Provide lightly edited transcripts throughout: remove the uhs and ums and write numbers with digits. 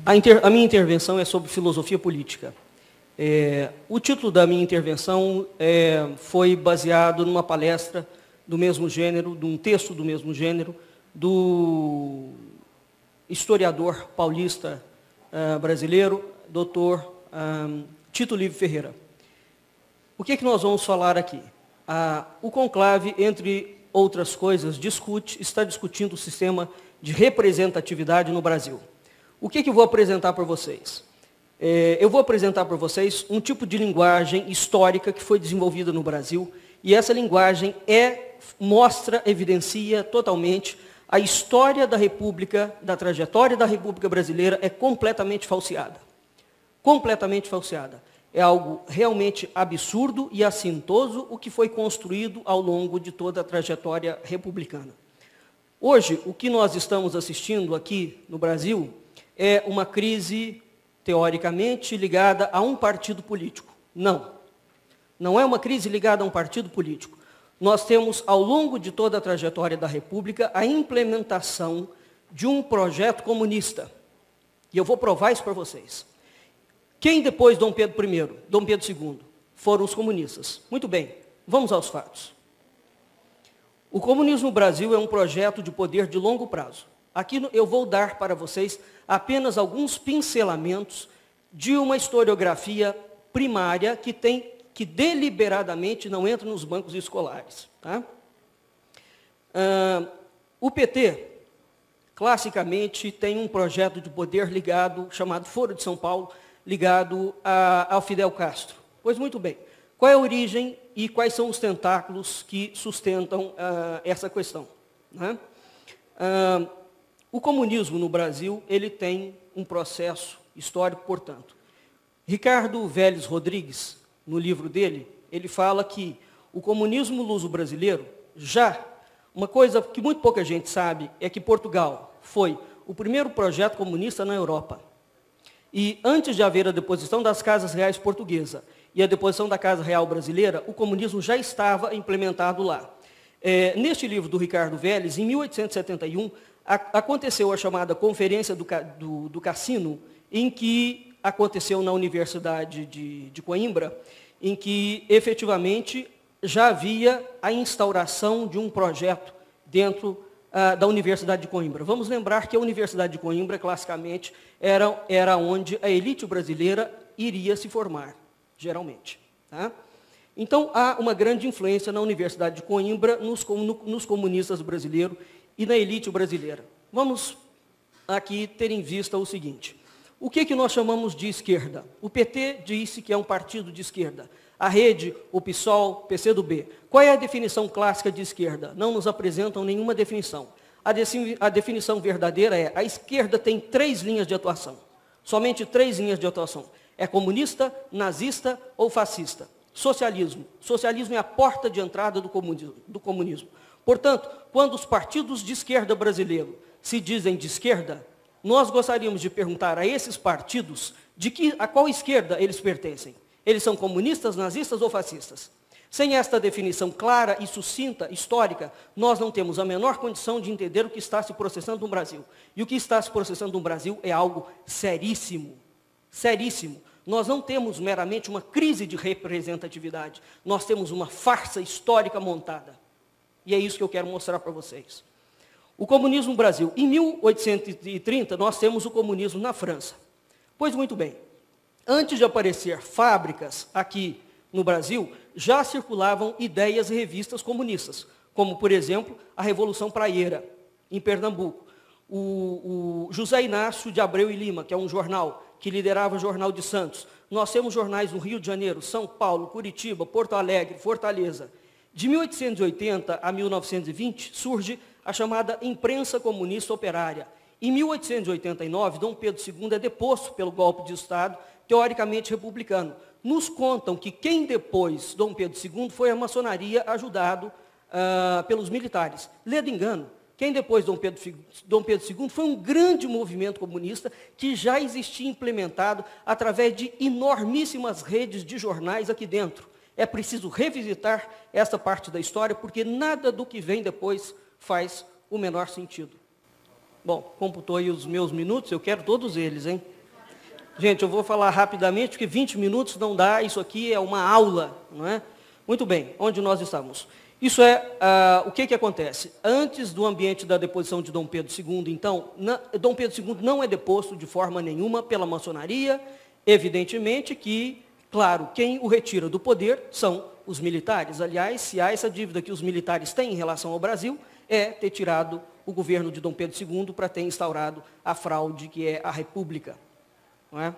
A minha intervenção é sobre filosofia política. O título da minha intervenção foi baseado numa palestra do mesmo gênero, de um texto do mesmo gênero, do historiador paulista brasileiro, Dr. Tito Livio Ferreira. O que nós vamos falar aqui? O conclave, entre outras coisas, está discutindo o sistema de representatividade no Brasil. O que eu vou apresentar para vocês? Eu vou apresentar para vocês um tipo de linguagem histórica que foi desenvolvida no Brasil, e essa linguagem mostra, evidencia totalmente a história da República, da trajetória da República Brasileira é completamente falseada. Completamente falseada. É algo realmente absurdo e assintoso o que foi construído ao longo de toda a trajetória republicana. Hoje, o que nós estamos assistindo aqui no Brasil é uma crise, teoricamente, ligada a um partido político. Não. Não é uma crise ligada a um partido político. Nós temos, ao longo de toda a trajetória da República, a implementação de um projeto comunista. E eu vou provar isso para vocês. Quem depois Dom Pedro I, Dom Pedro II, foram os comunistas? Muito bem, vamos aos fatos. O comunismo no Brasil é um projeto de poder de longo prazo. Aqui eu vou dar para vocês apenas alguns pincelamentos de uma historiografia primária que deliberadamente não entra nos bancos escolares. Tá? O PT, classicamente, tem um projeto de poder chamado Foro de São Paulo, ligado ao Fidel Castro. Pois muito bem, qual é a origem e quais são os tentáculos que sustentam essa questão? Né? O comunismo no Brasil, ele tem um processo histórico, portanto. Ricardo Vélez Rodrigues, no livro dele, ele fala que o comunismo luso-brasileiro, uma coisa que muito pouca gente sabe, é que Portugal foi o primeiro projeto comunista na Europa. E antes de haver a deposição das casas reais portuguesa e a deposição da Casa Real brasileira, o comunismo já estava implementado lá. Neste livro do Ricardo Vélez, em 1871, aconteceu a chamada Conferência do Cassino, em que aconteceu na Universidade de Coimbra, em que, efetivamente, já havia a instauração de um projeto dentro da Universidade de Coimbra. Vamos lembrar que a Universidade de Coimbra, classicamente, era onde a elite brasileira iria se formar, geralmente. Tá? Então, há uma grande influência na Universidade de Coimbra, nos comunistas brasileiros e na elite brasileira. Vamos aqui ter em vista o seguinte. O que nós chamamos de esquerda? O PT disse que é um partido de esquerda. A Rede, o PSOL, o PCdoB. Qual é a definição clássica de esquerda? Não nos apresentam nenhuma definição. A definição verdadeira é: a esquerda tem 3 linhas de atuação. Somente 3 linhas de atuação. É comunista, nazista ou fascista. Socialismo. Socialismo é a porta de entrada do comunismo. Portanto, quando os partidos de esquerda brasileiros se dizem de esquerda, nós gostaríamos de perguntar a esses partidos a qual esquerda eles pertencem. Eles são comunistas, nazistas ou fascistas? Sem esta definição clara e sucinta, histórica, nós não temos a menor condição de entender o que está se processando no Brasil. E o que está se processando no Brasil é algo seríssimo. Seríssimo. Nós não temos meramente uma crise de representatividade. Nós temos uma farsa histórica montada. E é isso que eu quero mostrar para vocês. O comunismo no Brasil. Em 1830, nós temos o comunismo na França. Pois muito bem. Antes de aparecer fábricas aqui no Brasil, já circulavam ideias e revistas comunistas, como, por exemplo, a Revolução Praieira, em Pernambuco. O José Inácio de Abreu e Lima, que é um jornal que liderava o Jornal de Santos. Nós temos jornais no Rio de Janeiro, São Paulo, Curitiba, Porto Alegre, Fortaleza. De 1880 a 1920, surge a chamada imprensa comunista operária. Em 1889, Dom Pedro II é deposto pelo golpe de Estado, teoricamente republicano. Nos contam que quem depois Dom Pedro II foi a maçonaria, ajudado pelos militares. Ledo engano. Quem depois Dom Pedro II foi um grande movimento comunista que já existia implementado através de enormíssimas redes de jornais aqui dentro. É preciso revisitar essa parte da história, porque nada do que vem depois faz o menor sentido. Bom, computou aí os meus minutos, eu quero todos eles, hein? Gente, eu vou falar rapidamente, porque 20 minutos não dá, isso aqui é uma aula, não é? Muito bem, onde nós estamos? Isso é, o que acontece? Antes do ambiente da deposição de Dom Pedro II, então, Dom Pedro II não é deposto de forma nenhuma pela maçonaria, evidentemente que, claro, quem o retira do poder são os militares. Aliás, se há essa dívida que os militares têm em relação ao Brasil, é ter tirado o governo de Dom Pedro II para ter instaurado a fraude que é a República. Não é?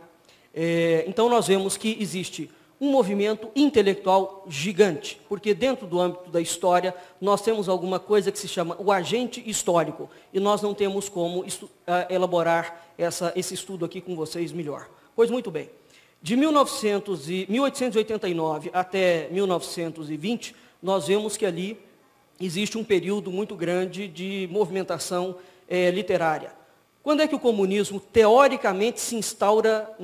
Então, nós vemos que existe um movimento intelectual gigante, porque dentro do âmbito da história, nós temos alguma coisa que se chama o agente histórico, e nós não temos como elaborar esse estudo aqui com vocês melhor. Pois muito bem, de 1889 até 1920, nós vemos que ali existe um período muito grande de movimentação literária. Quando é que o comunismo, teoricamente, se instala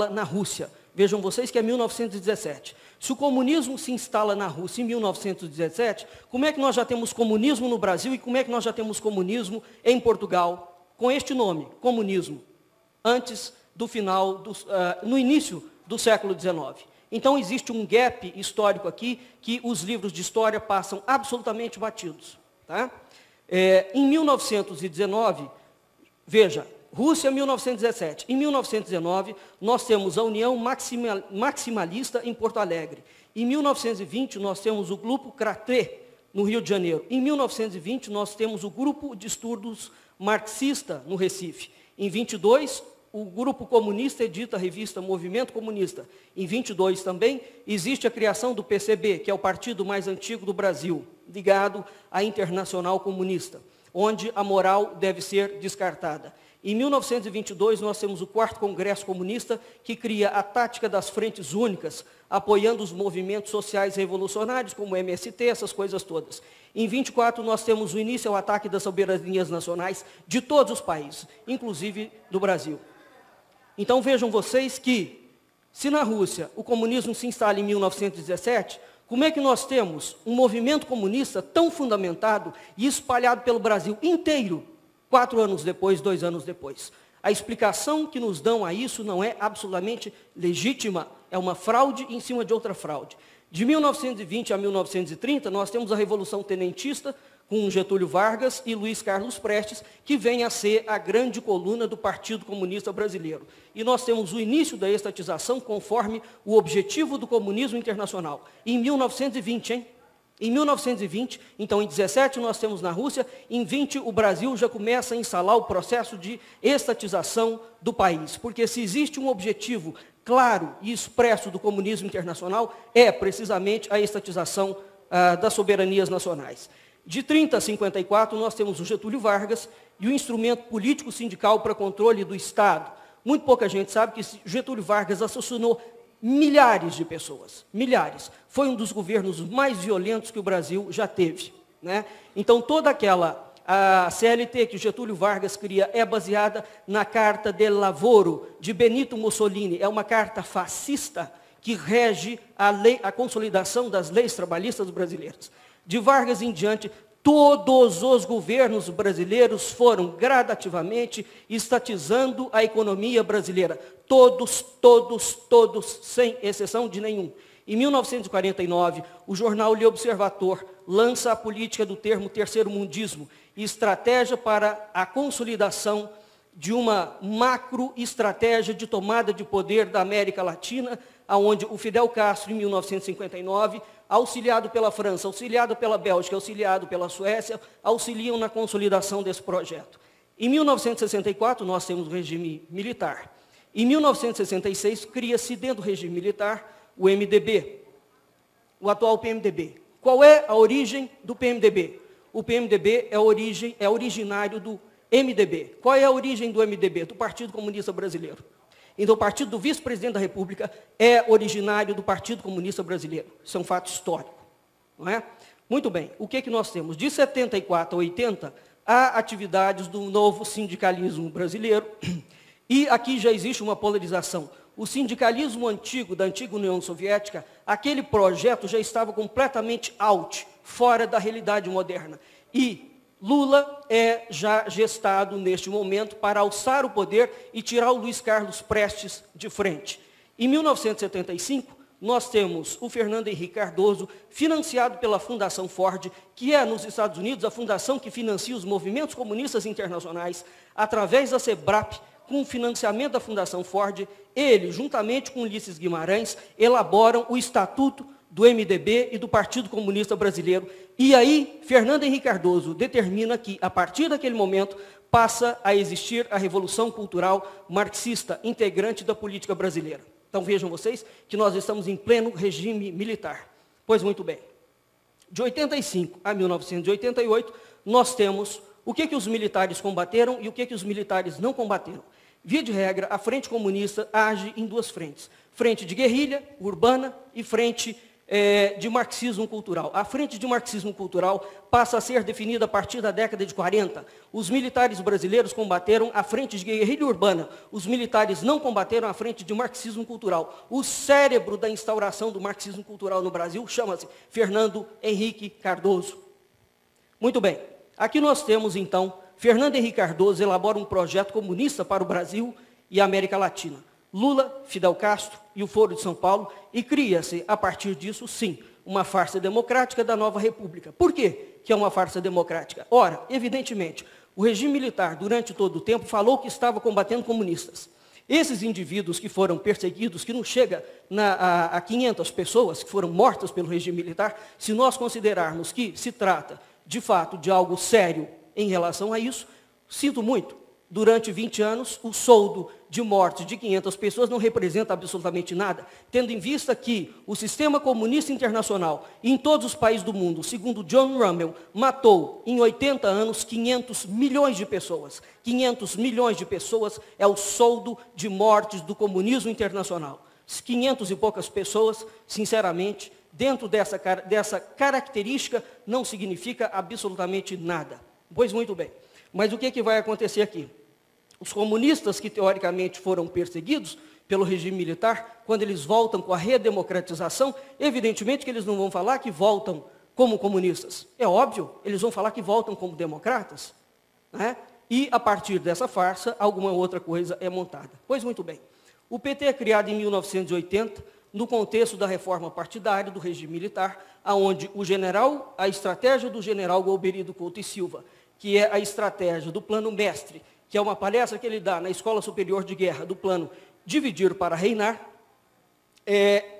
na Rússia? Vejam vocês que é 1917. Se o comunismo se instala na Rússia em 1917, como é que nós já temos comunismo no Brasil e como é que nós já temos comunismo em Portugal? Com este nome, comunismo, antes do final, no início do século XIX. Então existe um gap histórico aqui que os livros de história passam absolutamente batidos. Tá? Em 1919, veja, Rússia, 1917. Em 1919, nós temos a União Maximalista em Porto Alegre. Em 1920, nós temos o Grupo Craté, no Rio de Janeiro. Em 1920, nós temos o Grupo de Estudos Marxista, no Recife. Em 22, o Grupo Comunista edita a revista Movimento Comunista. Em 22 também, existe a criação do PCB, que é o partido mais antigo do Brasil, ligado à Internacional Comunista, onde a moral deve ser descartada. Em 1922, nós temos o 4º Congresso Comunista, que cria a tática das frentes únicas, apoiando os movimentos sociais revolucionários, como o MST, essas coisas todas. Em 24, nós temos o início ao ataque das soberanias nacionais de todos os países, inclusive do Brasil. Então, vejam vocês que, se na Rússia o comunismo se instala em 1917, como é que nós temos um movimento comunista tão fundamentado e espalhado pelo Brasil inteiro, 4 anos depois, 2 anos depois? A explicação que nos dão a isso não é absolutamente legítima, é uma fraude em cima de outra fraude. De 1920 a 1930, nós temos a Revolução Tenentista, com Getúlio Vargas e Luiz Carlos Prestes, que vem a ser a grande coluna do Partido Comunista Brasileiro. E nós temos o início da estatização conforme o objetivo do comunismo internacional. Em 1920, hein? Em 1920, então em 17 nós temos na Rússia, em 20 o Brasil já começa a instalar o processo de estatização do país. Porque se existe um objetivo claro e expresso do comunismo internacional, é precisamente a estatização das soberanias nacionais. De 30 a 54, nós temos o Getúlio Vargas e o instrumento político sindical para controle do Estado. Muito pouca gente sabe que Getúlio Vargas assassinou milhares de pessoas, milhares. Foi um dos governos mais violentos que o Brasil já teve. Né? Então, toda a CLT que o Getúlio Vargas cria é baseada na Carta del Lavoro, de Benito Mussolini. É uma carta fascista que rege a consolidação das leis trabalhistas brasileiras. De Vargas em diante, todos os governos brasileiros foram gradativamente estatizando a economia brasileira. Todos, sem exceção de nenhum. Em 1949, o jornal Le Observateur lança a política do termo terceiro-mundismo, estratégia para a consolidação de uma macroestratégia de tomada de poder da América Latina, onde o Fidel Castro, em 1959, auxiliado pela França, auxiliado pela Bélgica, auxiliado pela Suécia, auxiliam na consolidação desse projeto. Em 1964, nós temos o regime militar. Em 1966, cria-se dentro do regime militar o MDB, o atual PMDB. Qual é a origem do PMDB? O PMDB é originário do MDB. Qual é a origem do MDB? Do Partido Comunista Brasileiro. Então, o partido do vice-presidente da República é originário do Partido Comunista Brasileiro. Isso é um fato histórico. Não é? Muito bem, o que nós temos? De 74 a 80, há atividades do novo sindicalismo brasileiro, e aqui já existe uma polarização. O sindicalismo antigo, da antiga União Soviética, aquele projeto já estava completamente out, fora da realidade moderna. E Lula é já gestado neste momento para alçar o poder e tirar o Luiz Carlos Prestes de frente. Em 1975, nós temos o Fernando Henrique Cardoso, financiado pela Fundação Ford, que é, nos Estados Unidos, a fundação que financia os movimentos comunistas internacionais, através da SEBRAP, com o financiamento da Fundação Ford. Ele, juntamente com Ulisses Guimarães, elaboram o Estatuto do MDB e do Partido Comunista Brasileiro. E aí, Fernando Henrique Cardoso determina que, a partir daquele momento, passa a existir a Revolução Cultural Marxista, integrante da política brasileira. Então vejam vocês que nós estamos em pleno regime militar. Pois muito bem. De 85 a 1988, nós temos o que os militares combateram e o que os militares não combateram. Via de regra, a Frente Comunista age em duas frentes. Frente de guerrilha urbana e frente de marxismo cultural. A frente de marxismo cultural passa a ser definida a partir da década de 40. Os militares brasileiros combateram a frente de guerrilha urbana. Os militares não combateram a frente de marxismo cultural. O cérebro da instauração do marxismo cultural no Brasil chama-se Fernando Henrique Cardoso. Muito bem. Aqui nós temos, então, Fernando Henrique Cardoso elabora um projeto comunista para o Brasil e a América Latina. Lula, Fidel Castro e o Foro de São Paulo, e cria-se, a partir disso, sim, uma farsa democrática da nova república. Por quê que é uma farsa democrática? Ora, evidentemente, o regime militar, durante todo o tempo, falou que estava combatendo comunistas. Esses indivíduos que foram perseguidos, que não chega a 500 pessoas que foram mortas pelo regime militar, se nós considerarmos que se trata, de fato, de algo sério em relação a isso, sinto muito. Durante 20 anos, o soldo de morte de 500 pessoas não representa absolutamente nada, tendo em vista que o sistema comunista internacional, em todos os países do mundo, segundo John Rummel, matou em 80 anos 500 milhões de pessoas. 500 milhões de pessoas é o soldo de mortes do comunismo internacional. 500 e poucas pessoas, sinceramente, dentro dessa característica, não significa absolutamente nada. Pois muito bem. Mas o que vai acontecer aqui? Os comunistas que teoricamente foram perseguidos pelo regime militar, quando eles voltam com a redemocratização, evidentemente que eles não vão falar que voltam como comunistas. É óbvio, eles vão falar que voltam como democratas. Né? E, a partir dessa farsa, alguma outra coisa é montada. Pois muito bem. O PT é criado em 1980, no contexto da reforma partidária do regime militar, onde a estratégia do general Golbery do Couto e Silva, que é a estratégia do plano mestre, que é uma palestra que ele dá na Escola Superior de Guerra, do plano dividir para reinar,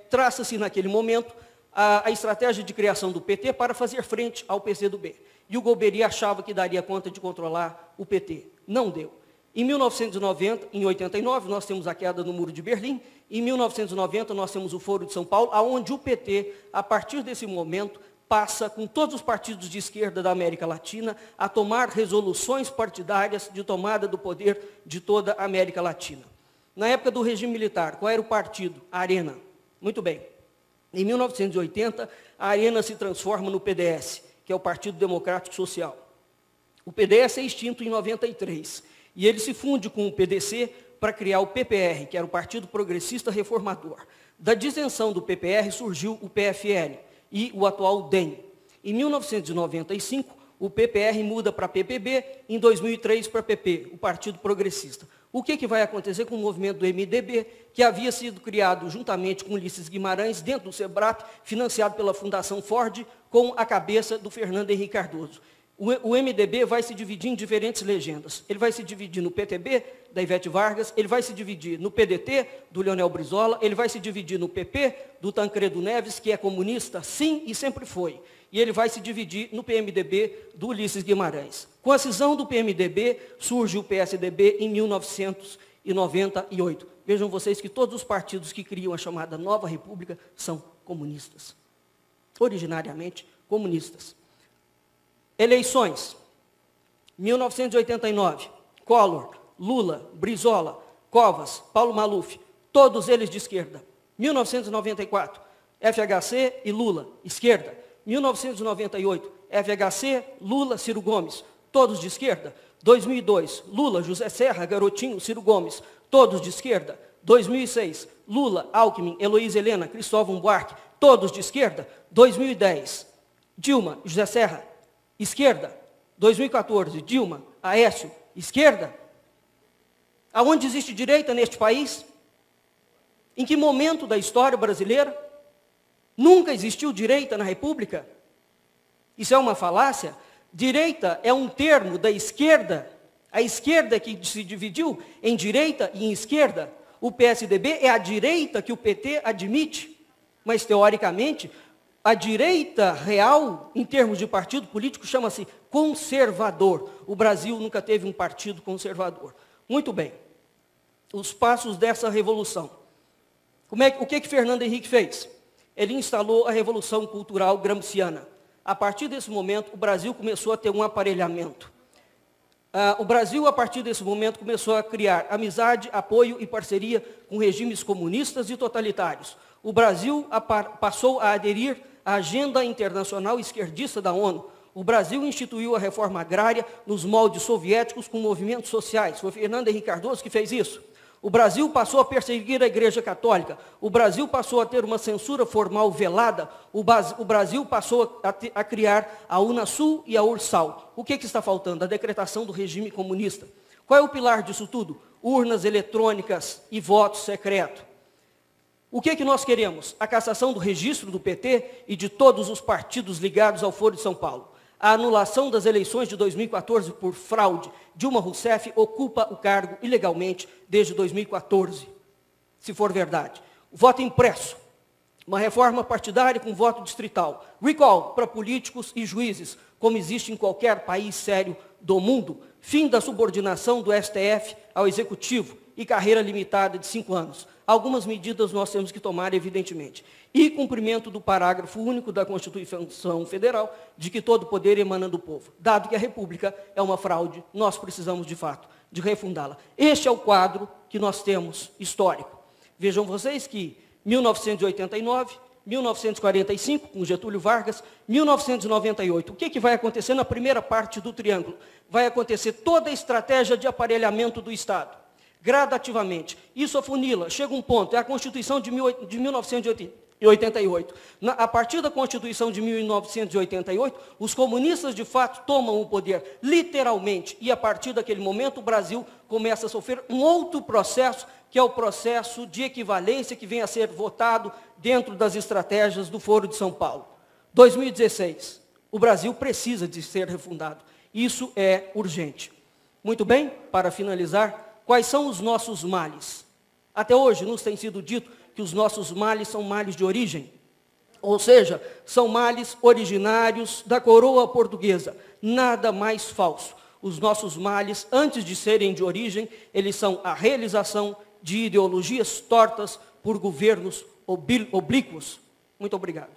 traça-se naquele momento a estratégia de criação do PT para fazer frente ao PCdoB. E o Golbery achava que daria conta de controlar o PT. Não deu. Em 1990, em 89, nós temos a queda do Muro de Berlim. Em 1990, nós temos o Foro de São Paulo, onde o PT, a partir desse momento, passa, com todos os partidos de esquerda da América Latina, a tomar resoluções partidárias de tomada do poder de toda a América Latina. Na época do regime militar, qual era o partido? A Arena. Muito bem. Em 1980, a Arena se transforma no PDS, que é o Partido Democrático Social. O PDS é extinto em 93, e ele se funde com o PDC para criar o PPR, que era o Partido Progressista Reformador. Da dissensão do PPR surgiu o PFL, e o atual DEM. Em 1995, o PPR muda para PPB, em 2003 para PP, o Partido Progressista. O que vai acontecer com o movimento do MDB, que havia sido criado juntamente com Ulisses Guimarães, dentro do SEBRAP, financiado pela Fundação Ford, com a cabeça do Fernando Henrique Cardoso. O MDB vai se dividir em diferentes legendas. Ele vai se dividir no PTB, da Ivete Vargas, ele vai se dividir no PDT, do Leonel Brizola, ele vai se dividir no PP, do Tancredo Neves, que é comunista, sim, e sempre foi. E ele vai se dividir no PMDB, do Ulisses Guimarães. Com a cisão do PMDB, surge o PSDB em 1998. Vejam vocês que todos os partidos que criam a chamada Nova República são comunistas. Originariamente comunistas. Eleições. 1989. Collor, Lula, Brizola, Covas, Paulo Maluf, todos eles de esquerda. 1994. FHC e Lula, esquerda. 1998. FHC, Lula, Ciro Gomes, todos de esquerda. 2002. Lula, José Serra, Garotinho, Ciro Gomes, todos de esquerda. 2006. Lula, Alckmin, Heloísa Helena, Cristóvão Buarque, todos de esquerda. 2010. Dilma, José Serra, esquerda. 2014, Dilma, Aécio, esquerda? Aonde existe direita neste país? Em que momento da história brasileira? Nunca existiu direita na República? Isso é uma falácia? Direita é um termo da esquerda. A esquerda que se dividiu em direita e em esquerda. O PSDB é a direita que o PT admite. Mas, teoricamente, a direita real, em termos de partido político, chama-se conservador. O Brasil nunca teve um partido conservador. Muito bem. Os passos dessa revolução. O que Fernando Henrique fez? Ele instalou a Revolução Cultural Gramsciana. A partir desse momento, o Brasil começou a ter um aparelhamento. O Brasil, a partir desse momento, começou a criar amizade, apoio e parceria com regimes comunistas e totalitários. O Brasil passou a aderir à agenda internacional esquerdista da ONU. O Brasil instituiu a reforma agrária nos moldes soviéticos com movimentos sociais. Foi Fernando Henrique Cardoso que fez isso. O Brasil passou a perseguir a Igreja Católica. O Brasil passou a ter uma censura formal velada. O Brasil passou a criar a Unasul e a Ursal. O que está faltando? A decretação do regime comunista. Qual é o pilar disso tudo? Urnas eletrônicas e voto secreto. O que nós queremos? A cassação do registro do PT e de todos os partidos ligados ao Foro de São Paulo. A anulação das eleições de 2014 por fraude. Dilma Rousseff ocupa o cargo ilegalmente desde 2014, se for verdade. O voto impresso, uma reforma partidária com voto distrital. Recall para políticos e juízes, como existe em qualquer país sério do mundo. Fim da subordinação do STF ao Executivo e carreira limitada de 5 anos. Algumas medidas nós temos que tomar, evidentemente. E cumprimento do parágrafo único da Constituição Federal, de que todo poder emana do povo. Dado que a República é uma fraude, nós precisamos, de fato, de refundá-la. Este é o quadro que nós temos histórico. Vejam vocês que 1989, 1945, com Getúlio Vargas, 1998. O que vai acontecer na primeira parte do triângulo? Vai acontecer toda a estratégia de aparelhamento do Estado. Gradativamente. Isso afunila, chega um ponto, é a Constituição de 1988. A partir da Constituição de 1988, os comunistas de fato tomam o poder, literalmente, e a partir daquele momento o Brasil começa a sofrer um outro processo, que é o processo de equivalência que vem a ser votado dentro das estratégias do Foro de São Paulo. 2016, o Brasil precisa de ser refundado. Isso é urgente. Muito bem, para finalizar, quais são os nossos males? Até hoje nos tem sido dito que os nossos males são males de origem. Ou seja, são males originários da coroa portuguesa. Nada mais falso. Os nossos males, antes de serem de origem, eles são a realização de ideologias tortas por governos oblíquos. Muito obrigado.